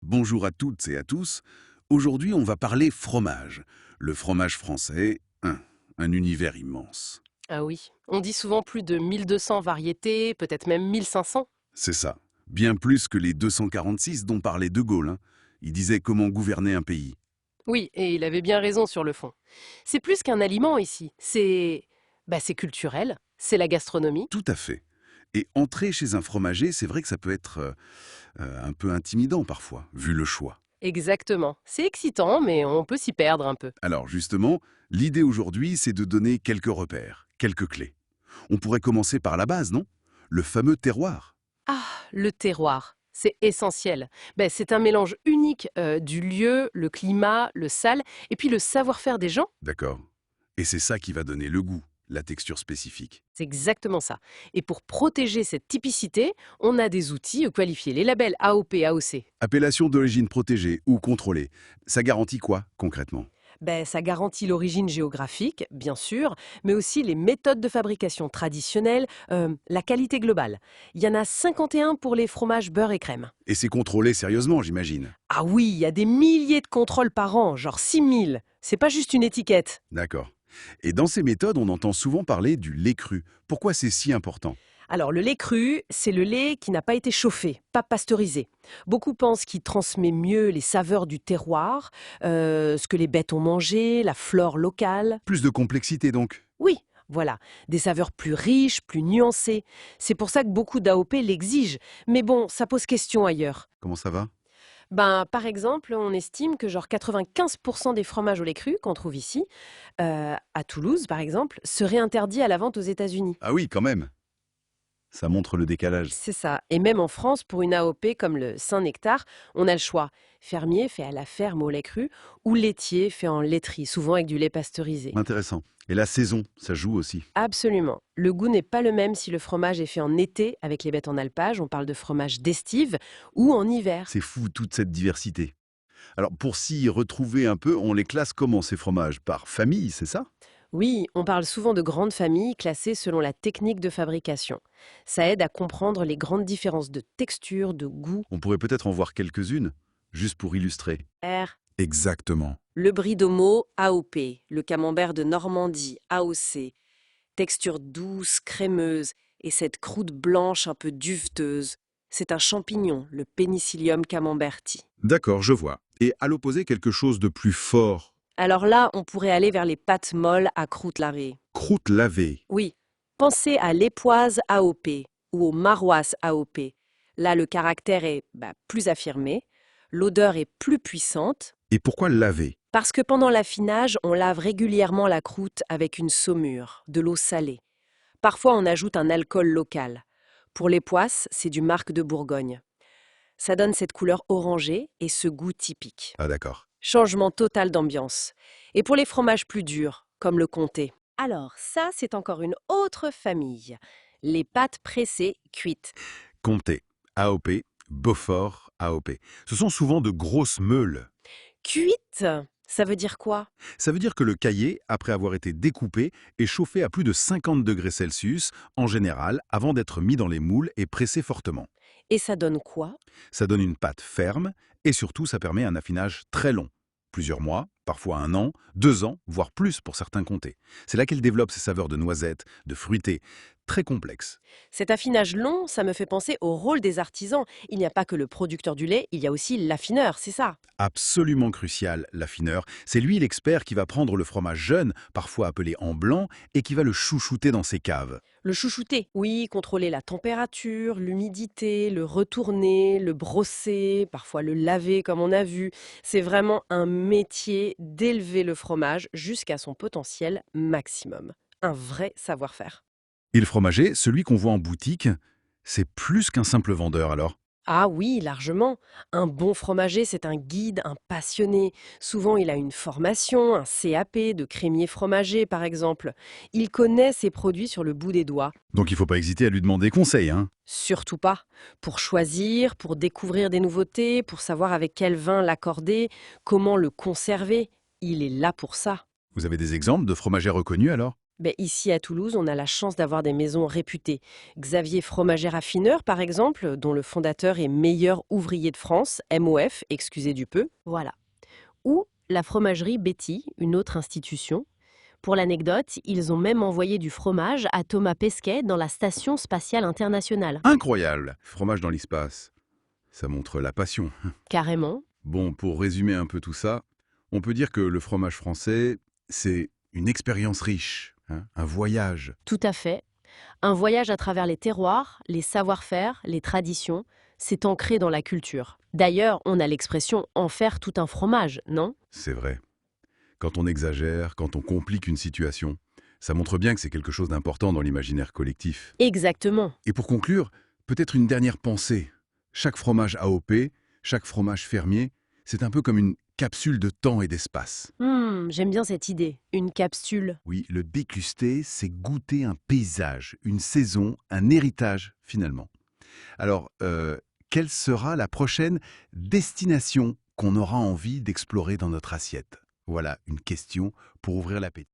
bonjour à toutes et à tous. Aujourd'hui, on va parler fromage. Le fromage français, un univers immense. Ah oui, on dit souvent plus de 1200 variétés, peut-être même 1500. C'est ça. Bien plus que les 246 dont parlait De Gaulle. Il disait comment gouverner un pays. Oui, et il avait bien raison sur le fond. C'est plus qu'un aliment ici, c'est culturel, c'est la gastronomie. Tout à fait. Et entrer chez un fromager, c'est vrai que ça peut être un peu intimidant parfois, vu le choix. Exactement. C'est excitant, mais on peut s'y perdre un peu. Alors justement, l'idée aujourd'hui, c'est de donner quelques repères, quelques clés. On pourrait commencer par la base, non? Le fameux terroir. Ah, le terroir, c'est essentiel. C'est un mélange unique du lieu, le climat, le sel, et puis le savoir-faire des gens. D'accord. Et c'est ça qui va donner le goût, la texture spécifique. C'est exactement ça. Et pour protéger cette typicité, on a des outils qualifiés, les labels AOP, AOC. Appellation d'origine protégée ou contrôlée, ça garantit quoi concrètement? Ça garantit l'origine géographique, bien sûr, mais aussi les méthodes de fabrication traditionnelles, la qualité globale. Il y en a 51 pour les fromages beurre et crème. Et c'est contrôlé sérieusement, j'imagine. Ah oui, il y a des milliers de contrôles par an, genre 6000. C'est pas juste une étiquette. D'accord. Et dans ces méthodes, on entend souvent parler du lait cru. Pourquoi c'est si important? Alors le lait cru, c'est le lait qui n'a pas été chauffé, pas pasteurisé. Beaucoup pensent qu'il transmet mieux les saveurs du terroir, ce que les bêtes ont mangé, la flore locale. Plus de complexité donc. Oui, voilà, des saveurs plus riches, plus nuancées. C'est pour ça que beaucoup d'AOP l'exigent. Mais bon, ça pose question ailleurs. Comment ça va? Par exemple, on estime que genre 95% des fromages au lait cru qu'on trouve ici, à Toulouse par exemple, seraient interdits à la vente aux États-Unis. Ah oui, quand même. Ça montre le décalage. C'est ça. Et même en France, pour une AOP comme le Saint-Nectar, on a le choix. Fermier fait à la ferme au lait cru ou laitier fait en laiterie, souvent avec du lait pasteurisé. Intéressant. Et la saison, ça joue aussi. Absolument. Le goût n'est pas le même si le fromage est fait en été avec les bêtes en alpage, on parle de fromage d'estive, ou en hiver. C'est fou toute cette diversité. Alors pour s'y retrouver un peu, on les classe comment ces fromages? Par famille, c'est ça? Oui, on parle souvent de grandes familles classées selon la technique de fabrication. Ça aide à comprendre les grandes différences de texture, de goût. On pourrait peut-être en voir quelques-unes, juste pour illustrer. R. Exactement. Le brie d'Aumeau, AOP. Le camembert de Normandie, AOC. Texture douce, crémeuse, et cette croûte blanche un peu duveteuse. C'est un champignon, le Penicillium camemberti. D'accord, je vois. Et à l'opposé, quelque chose de plus fort. Alors là, on pourrait aller vers les pâtes molles à croûte lavée. Croûte lavée. Oui, pensez à l'époise AOP ou au maroilles AOP. Là, le caractère est plus affirmé, l'odeur est plus puissante, Et pourquoi lavée? parce que pendant l'affinage, on lave régulièrement la croûte avec une saumure, de l'eau salée. Parfois, on ajoute un alcool local. Pour les poisses, c'est du marc de Bourgogne. Ça donne cette couleur orangée et ce goût typique. Ah d'accord. Changement total d'ambiance. Et pour les fromages plus durs, comme le comté. Alors ça, c'est encore une autre famille. Les pâtes pressées cuites. Comté, AOP, Beaufort, AOP. Ce sont souvent de grosses meules. Cuites, ça veut dire quoi? Ça veut dire que le caillé, après avoir été découpé, est chauffé à plus de 50 degrés Celsius, en général, avant d'être mis dans les moules et pressé fortement. Et ça donne quoi? Ça donne une pâte ferme et surtout ça permet un affinage très long. Plusieurs mois, parfois 1 an, 2 ans, voire plus pour certains comtés. C'est là qu'elle développe ses saveurs de noisettes, de fruité, très complexes. Cet affinage long, ça me fait penser au rôle des artisans. Il n'y a pas que le producteur du lait, il y a aussi l'affineur, c'est ça? Absolument crucial, l'affineur. C'est lui l'expert qui va prendre le fromage jeune, parfois appelé en blanc, et qui va le chouchouter dans ses caves. Le chouchouter, oui, contrôler la température, l'humidité, le retourner, le brosser, parfois le laver comme on a vu. C'est vraiment un métier d'élever le fromage jusqu'à son potentiel maximum. Un vrai savoir-faire. Et le fromager, celui qu'on voit en boutique, c'est plus qu'un simple vendeur alors. Ah oui, largement. Un bon fromager, c'est un guide, un passionné. Souvent, il a une formation, un CAP de crémier fromager, par exemple. Il connaît ses produits sur le bout des doigts. Donc il ne faut pas hésiter à lui demander conseil, hein. Surtout pas. Pour choisir, pour découvrir des nouveautés, pour savoir avec quel vin l'accorder, comment le conserver. Il est là pour ça. Vous avez des exemples de fromagers reconnus alors? Ben, ici à Toulouse, on a la chance d'avoir des maisons réputées. Xavier Fromager Raffineur, par exemple, dont le fondateur est meilleur ouvrier de France, MOF, excusez du peu. Voilà. Ou la fromagerie Betty, une autre institution. Pour l'anecdote, ils ont même envoyé du fromage à Thomas Pesquet dans la Station spatiale internationale. Incroyable! Fromage dans l'espace. Ça montre la passion. Carrément. Bon, pour résumer un peu tout ça, on peut dire que le fromage français, c'est une expérience riche, hein, un voyage. Tout à fait. Un voyage à travers les terroirs, les savoir-faire, les traditions, c'est ancré dans la culture. D'ailleurs, on a l'expression en faire tout un fromage, non? C'est vrai. Quand on exagère, quand on complique une situation, ça montre bien que c'est quelque chose d'important dans l'imaginaire collectif. Exactement. Et pour conclure, peut-être une dernière pensée. Chaque fromage AOP, chaque fromage fermier, c'est un peu comme une capsule de temps et d'espace. J'aime bien cette idée. Une capsule. Oui, le dégusté, c'est goûter un paysage, une saison, un héritage, finalement. Alors, quelle sera la prochaine destination qu'on aura envie d'explorer dans notre assiette? Voilà une question pour ouvrir l'appétit.